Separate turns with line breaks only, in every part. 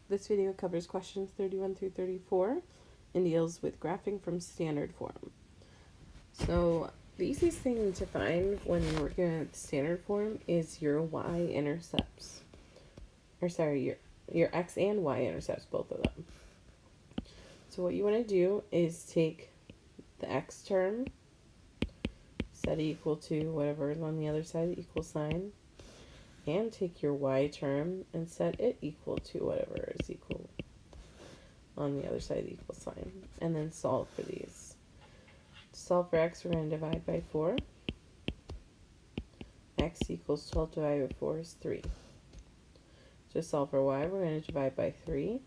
This video covers questions 31 through 34 and deals with graphing from standard form. So the easiest thing to find when you're working at standard form is your y-intercepts. Or sorry, your x and y intercepts, both of them. So what you want to do is take the x term, set it equal to whatever is on the other side of the equal sign, and take your y term and set it equal to whatever is equal on the other side of the equal sign, and then solve for these. To solve for x, we're going to divide by 4. X equals 12 divided by 4 is 3. To solve for y, we're going to divide by 3,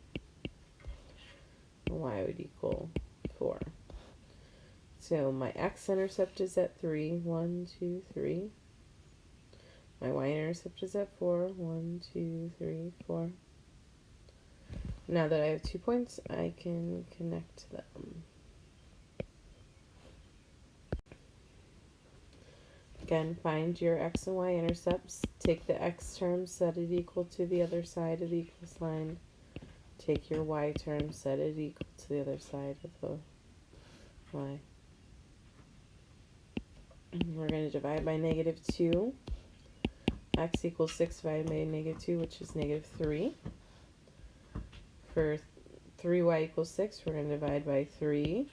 and y would equal 4. So my x-intercept is at 3, 1, 2, 3. My y-intercept is at 4, 1, 2, 3, 4. Now that I have 2 points, I can connect them. Again, find your x and y intercepts. Take the x term, set it equal to the other side of the equal sign. Take your y term, set it equal to the other side of the y. We're going to divide by -2. X equals 6 divided by -2, which is -3. For 3y equals 6, we're going to divide by 3,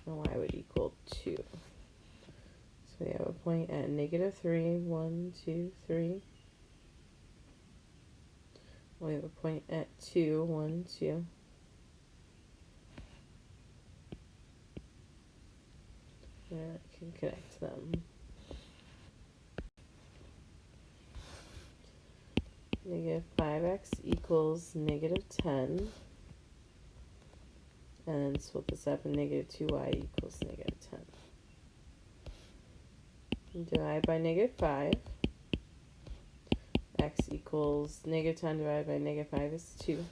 and y would equal 2. So we have a point at -3, 1, 2, 3. We have a point at 2, 1, 2. And I can connect them. -5x equals -10. And then split this up, and -2y equals -10. Divide by -5. X equals -10 divided by -5 is 2.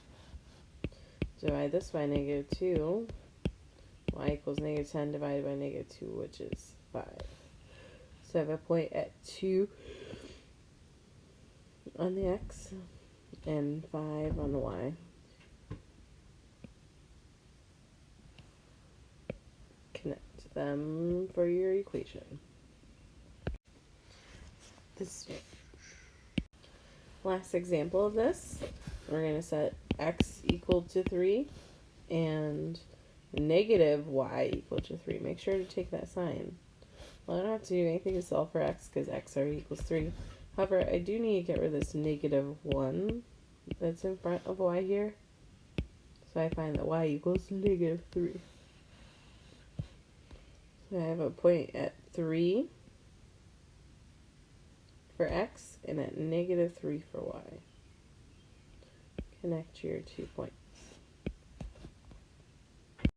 Divide this by -2. Y equals -10 divided by -2, which is 5. So I have a point at 2 on the x and 5 on the y. Connect them for your equation. This last example of this, we're going to set x equal to 3 and -y equal to 3. Make sure to take that sign. Well, I don't have to do anything to solve for x because x already equals 3. However, I do need to get rid of this -1 that's in front of y here. So I find that y equals -3. So I have a point at 3 for x and at -3 for y. Connect your 2 points.